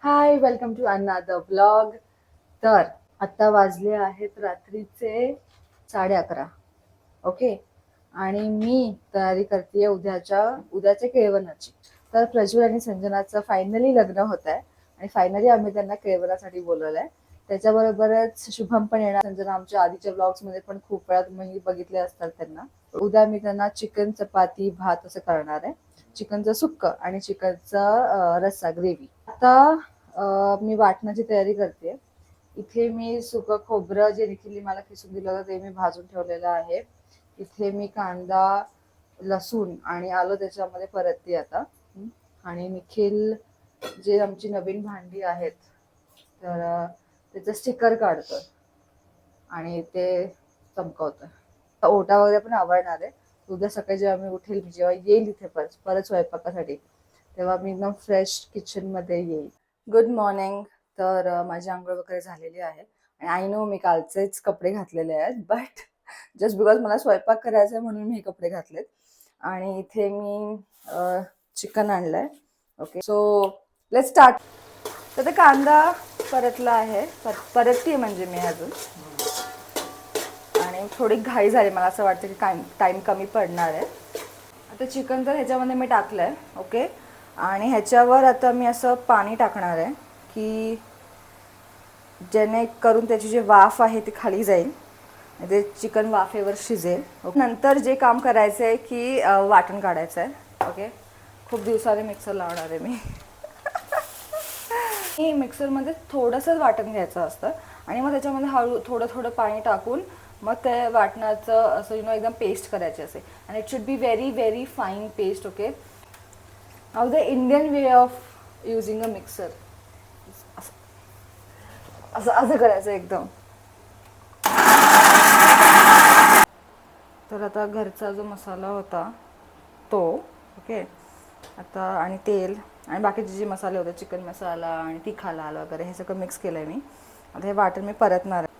High, welcome to another blog. तर आत्ता वाजले आहेत रात्रीचे 11:30. ओके. आणि मी तयारी करते उद्याच्या केळवणाची. तर प्रज्वल आणि संजनाचं फायनली लग्न होत आहे आणि फायनली आम्ही त्यांना केळवणासाठी बोलवलंय. त्याच्याबरोबरच शुभम पण येणार. संजना आमच्या आधीच्या ब्लॉग्स मध्ये पण खूप वेळा तुम्ही बघितले असतात त्यांना. उद्या मी त्यांना चिकन, चपाती, भात असं करणार आहे. चिकनचं सुक्क आणि चिकनचा रस्सा, ग्रेव्ही. आता मी वाटणाची तयारी करते. इथे मी सुकं खोबरं जे निखिलने मला खिसून दिलं होतं ते मी भाजून ठेवलेलं आहे. इथे मी कांदा, लसूण आणि आलं त्याच्यामध्ये परतते आता. आणि निखिल जे आमची नवीन भांडी आहेत तर त्याचं स्टिकर काढतं आणि ते चमकवतं. ओटा वगैरे पण आवडणार आहे. उद्या सकाळी जेव्हा मी उठेल, जेव्हा येईल इथे परत स्वयंपाकासाठी, तेव्हा मी एकदम फ्रेश किचन मध्ये येईल. Good morning. तर माझी आंघोळ वगैरे झालेली आहे आणि आय नो मी कालचेच कपडे घातलेले आहेत, बट जस्ट बिकॉज मला स्वयंपाक करायचा आहे म्हणून मी हे कपडे घातलेत. आणि इथे मी चिकन आणलंय. Okay, so let's start. तर ते कांदा परतला आहे, परतते म्हणजे मी अजून, आणि थोडी घाई झाली. मला असं वाटतं की टाईम कमी पडणार आहे. आता चिकन तर ह्याच्यामध्ये मी टाकलंय. ओके. आणि ह्याच्यावर आता मी असं पाणी टाकणार आहे की जेणेकरून त्याची जी वाफ आहे ती खाली जाईल, ते चिकन वाफेवर शिजेल. नंतर जे काम करायचं आहे की वाटण काढायचं आहे. ओके. खूप दिवसाने मिक्सर लावणार आहे मी. मिक्सरमध्ये थोडंसं वाटण घ्यायचं असतं आणि मग त्याच्यामध्ये हळू थोडं पाणी टाकून मग ते वाटणाचं असं एकदम पेस्ट करायची असेल. आणि it should be very very fine paste. Okay. Now the Indian way of using a mixer, असं करायचं एकदम. तर आता घरचा जो मसाला होता तो, ओके, आता आणि तेल आणि बाकीचे जे मसाले होते, चिकन मसाला आणि तिखा लाल वगैरे, हे सगळं मिक्स केलं आहे मी. आता हे वाटण मी परतणार आहे.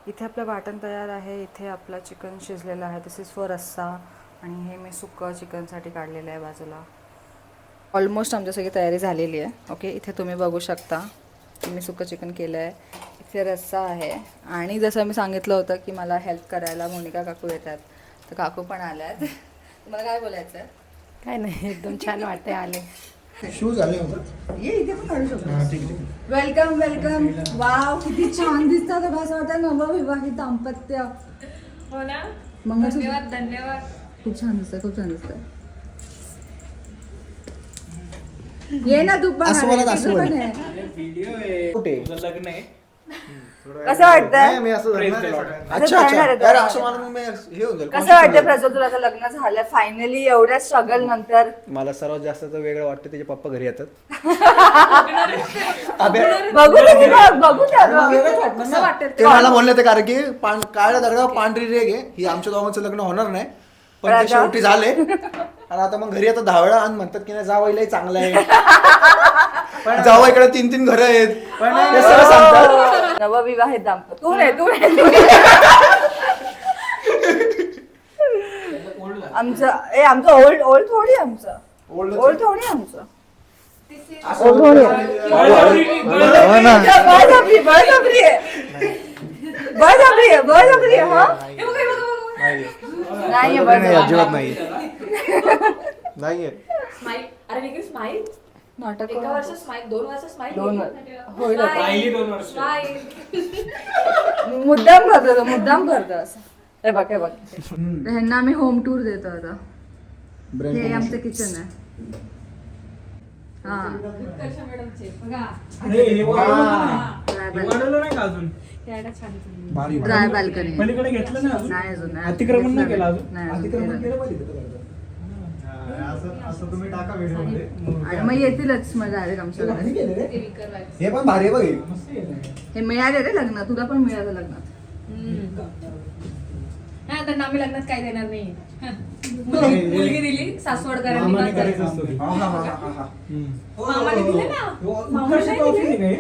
इथे आपलं वाटण तयार आहे. इथे आपला चिकन शिजलेलं आहे. दिस इज फॉर रस्सा. आणि हे मी सुक्कं चिकनसाठी काढलेलं आहे बाजूला. ऑलमोस्ट आमची सगळी तयारी झालेली आहे. ओके. इथे तुम्ही बघू शकता की मी सुक्कं चिकन केलं आहे. इथे रस्सा आहे. आणि जसं मी सांगितलं होतं की मला हेल्प करायला मोनिका काकू येतात, तर काकू पण आल्यात. तुम्हाला काय बोलायचं आहे? काय नाही, एकदम छान वाटते. आले शूज आले ये इथे पण काढू शकतो. Welcome welcome. वाव, किती छान दिसतात. असं वाटतं नवविवाहित दाम्पत्य. हो ना. मंगळसूत्र धन्यवाद. खूप छान दिसतं, खूप छान दिसतं. ये ना तू पण. असं मला असं पण वाटतं. आहे. कुठे लग्न आहे. कसं वाटतंय? मी असं Praise धरणार the आहे Lord. सगळं. अच्छा अच्छा. धरणार आहे, यार धरणार असं आहे. मला मग हे होऊन जाईल. कसं वाटतं प्रज्वल, तुला आता लग्न झालं फायनली एवढ्या स्ट्रगल नंतर? मला सर्वात जास्त तर वेगळं वाटतं त्याचे पप्पा घरी येतात. बघू दे की बघ, बघू दे आता. कसं वाटेल ते मला बोलले ते कारण की काळ्या दगडावर पांढरी रेग आहे, ही आमच्या दोघांचं लग्न होणार नाही, पण ते शेवटी झाले. आणि आता मग घरी आता धावळा आणि म्हणतात की नाही जावईलाही चांगलं आहे, पण जावईकडे 3-3 घरं आहेत, पण हे सगळं सांगतात. नवविवाहित दाम्पत्य. तू नाही. आमचं ओल्ड थोडी. आमचं ओल्ड थोडी. आमचं हो ना. बळजबरी आहे. नाही नाही, अजिबात नाही. नाहीये. स्माईल. अरे निखिल, स्माईल. नाटक एका वर्ष स्माईल, 2 वर्ष स्माईल. 2 होईल आता. राहिली 2 वर्ष. मुद्दाम करतो असं. हे बघ. ह्यांना आम्ही होम टूर देतो आता. हे आमचं किचन आहे. हा, ड्राय बाल्कनी. पलीकडे घेतलं ना अजून? नाही अजून नाही. अतिक्रमण नाही केलं अजून? नाही अजून अतिक्रमण केलं. असं तुम्ही टाका व्हिडिओमध्ये. आणि मग येतीलच मग डायरेक्ट आमच्याकडे. हे पण भारी आहे बघ हे. हे मिळाले रे लग्न, तुला पण मिळालं लग्नात. हा, त्यांना आम्ही लग्नात काय देणार नाही. मुलगी दिली सासवडकरांनी. मामाने करायचं असतं ते. मामाने दिले ना. मामाने नाही दिले.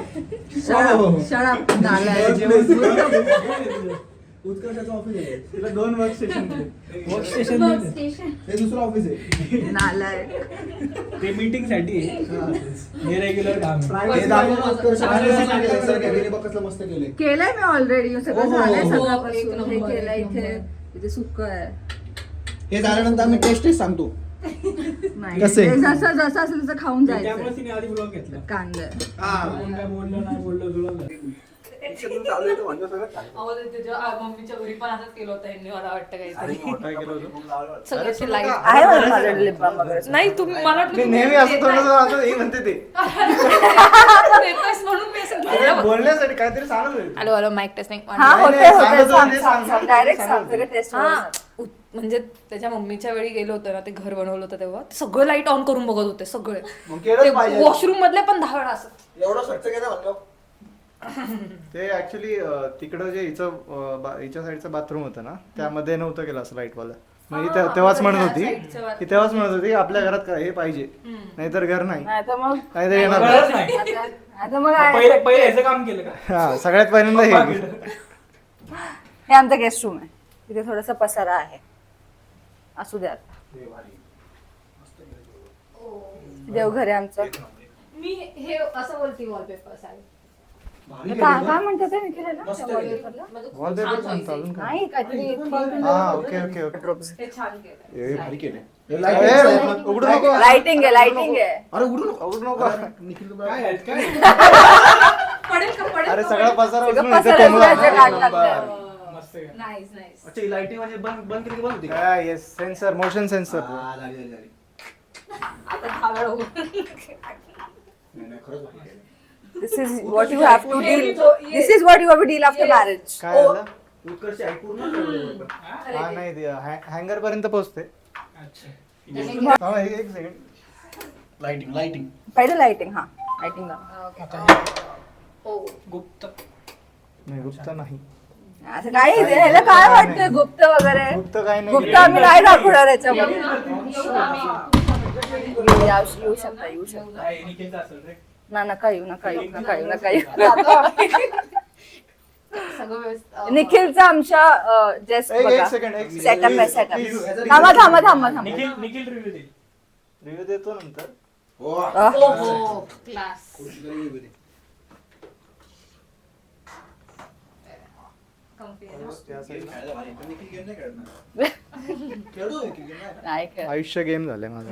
शाळा नालायक. उत्कर्षाचं ऑफिस आहे तिला 2 वर्क स्टेशन वर्क स्टेशन हे दुसरं ऑफिस आहे नालायक. ते मीटिंग साठी हे रेग्युलर काम आहे. हे दाखवून उत्कर्ष सर कॅबिने बघितलं मस्त केले केलंय मी ऑलरेडी सगळं हो, हो, झालंय हो. सगळ्यापासून. एक हे नंबर, केलंय एक इथे नंबर. इथे सुक्क आहे. हे झाल्यानंतर आम्ही टेस्ट सांगतो नाही कसं आहे? ते जसं जसं असेल तसं खाऊन त्यामुळे जायचं. तिने आधी ब्लॉग घेतला. कांदा कोण काय बोललं नाही बोललं जुळलं. अहो, ते तुझ्या मम्मीच्या घरी पण असंच केलं होतं यांनी, मला वाटतं काहीतरी. सगळ्याची लाईट आहे बरं माझ्याकडे lip balm वगैरे. नाही तुम्ही मला वाटलं तुम्ही नेहमी असं थोडंसं हे म्हणते ते देतोयस म्हणून मी असं घेतलं. बोलण्यासाठी काहीतरी सांगत होते. Hello hello mike testing. हा नाही, होते नाही, होते सांगत सांग होते, डायरेक्ट सांगत सांग सगळे टेस्ट. म्हणजे त्याच्या मम्मीच्या वेळी गेलो होतो ना, ते घर बनवलं होतं तेव्हा ते सगळं लाईट ऑन करून बघत होते सगळे. मग केलंच पाहिजे. वॉशरूम मधले पण 10 वेळा असत. एवढं खर्च केला म्हणलं ते ऍक्च्युली तिकडं जे हिच्या साईडचं बाथरूम होतं ना त्यामध्ये नव्हतं केलं असं लाईटवालं. मग ही तेव्हाच म्हणत होती की तेव्हाच म्हणत होती आपल्या घरात काय हे पाहिजे नाहीतर घर नाही आता मग नाहीतर येणार गरज नाही. नाही. आता मग पहिले पहिले ह्याचं काम केलं का? हा सगळ्यात पहिल्यांदा हे हे आमचं गेस्ट रूम आहे. तिथे थोडासा पसारा आहे. असू द्या देवघर आहे आमचं. मी हे असं बोलते वॉलपेपर साडी. काय म्हणतात ते निखिलला? त्या wallpaper ला? वॉलपेपर सांगतो अजून काय. नाही काहीतरी हा ओके ओके ओके हे छान केलं. हे भारी केले उघडू नको लाइटिंग आहे लाइटिंग आहे. अरे उघडू नको उघडू नको. निखिल काय आहेत, काय? पडेल का पडेल अरे का? सगळा पसारा सगळं उचलून इथे पसारा कोंबला. उचलायचं काढ टाकलंय. मस्त आहे. Nice nice. अच्छा ही लाइटिंग म्हणजे बंद केली की बंद होती का? काय येस सेन्सर मोशन सेन्सर. हा, झाली. आता 10 वेळा होऊन. नाही, खरंच भारी केलं. This is what you have to deal. This is what you have to deal after marriage. काय झालं उत्कर्ष आहे पूर्ण हा नाही हँगर पर्यंत पोहोचते. अच्छा. हा, एक सेकंड. लाइटिंग पहिलं लाइटिंग हा लाइटिंग हो. गुप्त. नाही गुप्त नाही. असं काय आहे? ह्याला काय वाटतंय गुप्त वगैरे? गुप्त काय नाही गुप्त आम्ही नाही दाखवणार याच्यामध्ये. येऊ शकता काय निखिलचं असेल रे. नका येऊ. सगळं व्यवस्थित. निखिलचा आमच्या जस्ट एक सेकंड एक सेटअप आहे सेटअप. Please. थांबा निखिल रिव्ह्यू देईल. रिव्ह्यू देतो नंतर. हो हो क्लास. निखिल गेम नाही खेळत ना. खेळतो निखिल गेम नाही. नाही खेळ. आयुष्य गेम झालंय माझं.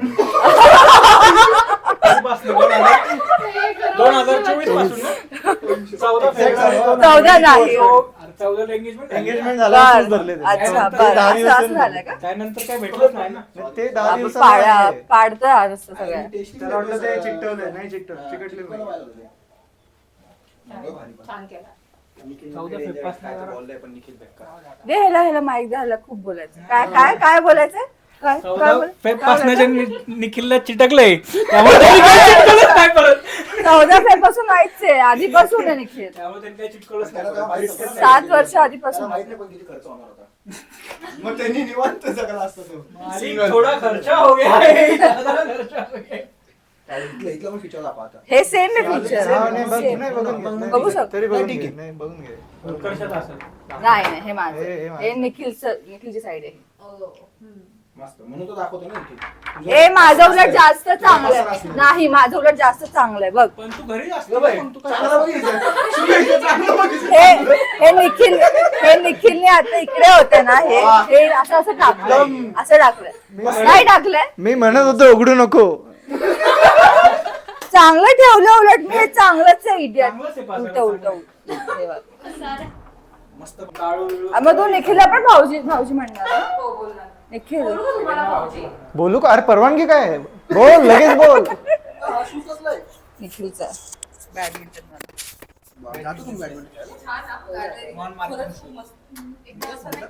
कधीपासून? 2024 पासून ना? 14 फेब्रुवारी. 14 नाही. अरे 14 एंगेजमेंट एंगेजमेंट झालं असंच धरले ते. अच्छा ते बरं 10 असं दिवसांनी झालं का? त्यानंतर काय भेटलंच नाही ना. ते 10 आपण दिवसांनी पाडतोय आज असं सगळं. त्याला वाटलं ते चिकटवलंय नाही चिकटले छान केलं. 14 फेब्रुवारी बोललाय पण निखिल बेकार. दे ह्याला माईक द्या. ह्याला खूप बोलायचं. काय बोलायचंय? काय 14 फेब्रुवारी निखिलला चिटकलंय त्यामुळे त्यांनी काही चिटकलंच नाही परत. 14 फेब्रुवारीपासून नाहीच आहे. आधीपासून आहे निखिल. त्यामुळे त्यांनी काही चिटकलंच नाही त्याला परत. तेव्हा 7 वर्ष आधीपासून. माहित नाही पण किती खर्च होणार होता. मग त्यांनी निवांत जगला असतं तो. मालिक थोडा खर्चा हो गया है. ज्यादा खर्चा हो गया. इथलं पण फीचर दाखवा आता. हे सेम आहे फीचर. हा, नाही, बघून घे. बघू शकतो. तरी बघून ठीक घे. आहे. नाही बघून घे. उत्कर्षात असेल. नाही हे माझं हे माझं. हे निखिलची साईड आहे. मस्त म्हणून तो दाखवतो ना निखिल. हे माझं उलट जास्त चांगलं आहे. नाही माझं उलट जास्त चांगलं आहे बघ. पण तू घरी गं असतो बाई, पण तू चांगलं बघितलं. चांगलं बघितलं. हे निखिलने आता इकडे होते ना हे असं टाकलं असं टाकलंय. नाही टाकलंय. मी म्हणत होतो उघडू नको. चांगलं ठेवलं उलट मी. हे चांगलंच आहे इडियट. चांगलंच आहे पासून. उलट हे बघ. मस्त काळू मग तू निखिलला पण भाऊजी म्हणणार ना? हो बोलणार. निखिल बोलू का तुम्हाला भाऊजी? बोलू का? अरे परवानगी काय आहे? बोल लगेच बोल. निखिलचा बॅडमिंटन जातो तुम्ही बॅडमिंटन खेळायला? छान आहे. मन मारतो. खरंच खूप मस्त. एकदम असं नाही.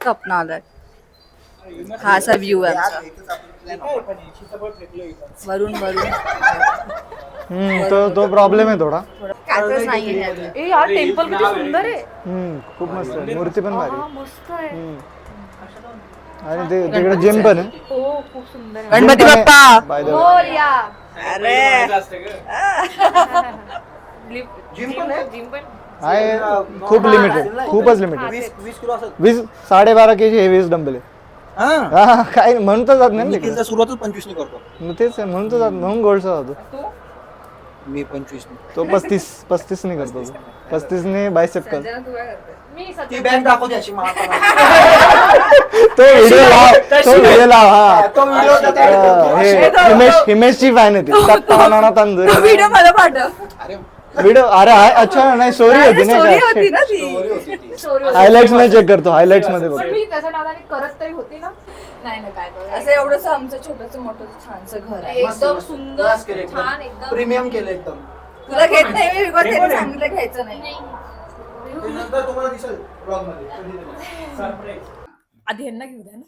अपना आलाय. हा असा व्ह्यू आहे आमचा. वरून तो प्रॉब्लेम आहे थोडा. काचच नाहीये. ए यार टेम्पल किती सुंदर आहे. खूप मस्त आहे. मूर्ती पण भारी. मस्त आहे. आणि ते तिकडे जिम पण आहे. हो खूप सुंदर आहे. Ganpati Bappa by the way. Morya. अरे असते का? जिम पण आहे? जिम पण आहे खूप लिमिट आहे, खूपच लिमिट आहे. 20 किलो असत 12.5 kg हेवीच डंबल आहे. हा काय म्हणून तर जात नाही ना तिकडे. सुरुवातच 25 ने करतो मग तेच आहे, म्हणून तर जात, म्हणून गोल्डचा जातो. मी 25 ने. तो 35 ने करतो. 35 ने बायसेप कर. संजना तू काय करते? मी ती बँक दाखवते अशी मला. तो व्हिडिओ लाव हा. तो व्हिडिओ हे हिमेशची फॅन आहे ती. तत्तावनाना तांदूळ. व्हिडिओ मला पाठव. अरे व्हिडिओ अरे अच्छा नाही स्टोरी होती स्टोरी नाही होती का. ना ती. हायलाइट्स मध्ये चेक करतो, हायलाइट्स मध्ये पण बघतो. मी त्याच्या नादाने करत तरी होती ना. नाही ना काय बघ. असं एवढंच आमचं छोटस मोठं छानसं घर आहे. एकदम सुंदर छान एकदम प्रीमियम केलं एकदम. तुला घेत नाही मी बिकॉज त्यांनी सांगितलं घ्यायचं नाही. ते नंतर तुम्हाला दिसेल ब्लॉग मध्ये कधीतरी. आधी यांना घेऊ द्या ना.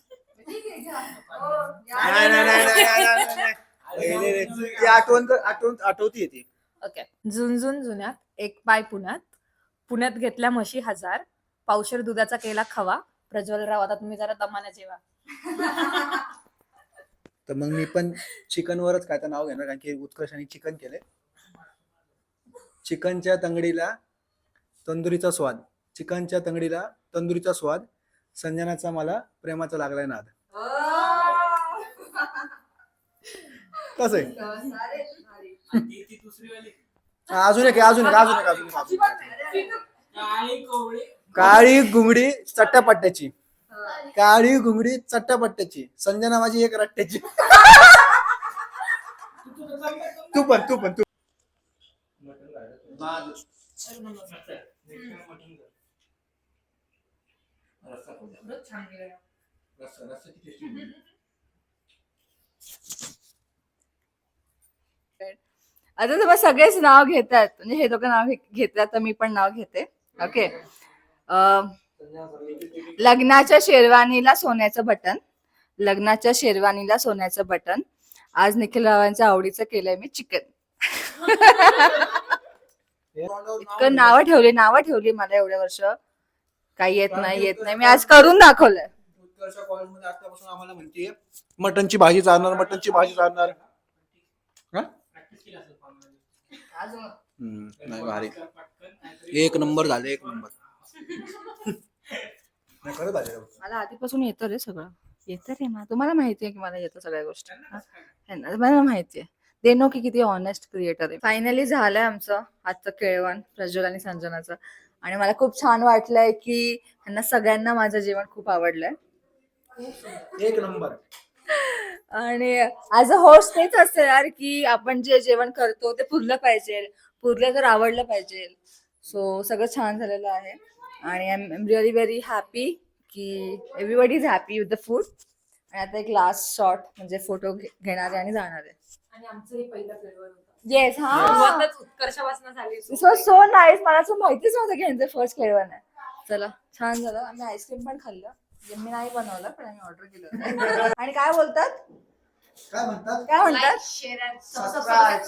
ती आठवती येते. ओके. झुंझुन जुन्यात एक पाय पुण्यात घेतल्या म्हशी 1000, पावशेर दुधाचा केला खवा. प्रज्वलराव आता तुम्ही जरा दमाने जेवा. तर मग मी पण चिकन वरच काय तर नाव घेणार, कारण की उत्कर्षाने चिकन केलंय. चिकनच्या तंगडीला तंदुरीचा स्वाद, चिकनच्या तंगडीला तंदुरीचा स्वाद, संजनाचा मला प्रेमाचा लागलाय नाद. कसं आहे? अजून एक काळी घुंगडी चट्ट्यापट्ट्याची, काळी घुंगडी चट्ट्यापट्ट्याची, संजना माझी एक रट्ट्याची. तू पण आता तुम्हाला सगळेच नाव घेतात, म्हणजे हे लोक नाव घेतात तर मी पण नाव घेते. ओके. लग्नाच्या शेरवानीला सोन्याचं बटन, लग्नाच्या शेरवानीला सोन्याचं बटन. आज निखिल रावांच्या आवडीचं केलंय मी चिकन. इतकं नावं ठेवली मला एवढे वर्ष. काही येत नाही मी आज करून दाखवलंय. कॉलेजमध्ये आतापासून आम्हाला म्हणते मटनची भाजी चालणार. नाही भारी, एक नंबर झाले, एक नंबर. मला आधीपासून येतं रे सगळं, येतं रे. तुम्हाला माहितीये की मला येतं सगळ्या गोष्टी. मला माहितीये. ते नो की किती ऑनेस्ट क्रिएटर आहे. फायनली झालंय आमचं आजचं केळवण प्रज्वल आणि संजनाचं. आणि मला खूप छान वाटलंय की त्यांना सगळ्यांना माझं जेवण खूप आवडलंय. एक नंबर. आणि ऍज अ होस्ट तेच असतं यार की आपण जे जेवण करतो ते पुरलं तर आवडलं पाहिजे. सो सगळं छान झालेलं आहे. आणि I am really very happy की everybody is happy with the food. आणि आता एक लास्ट शॉट म्हणजे फोटो घेणार आहे आणि जाणार आहे. आणि आमचं हे पहिलं फ्लेवर होतं. येस हा सुरुवातच उत्कर्षापासून झाली. दिस वॉज सो नाईस. मला असं माहितीच नव्हतं की यांचं फर्स्ट केळवण आहे. चला छान झालं. आम्ही आईस्क्रीम पण खाल्लं. मी नाही बनवलं पण आम्ही ऑर्डर केलं. आणि काय म्हणतात काय म्हणतात? काय म्हणतात शेअर Subscribe.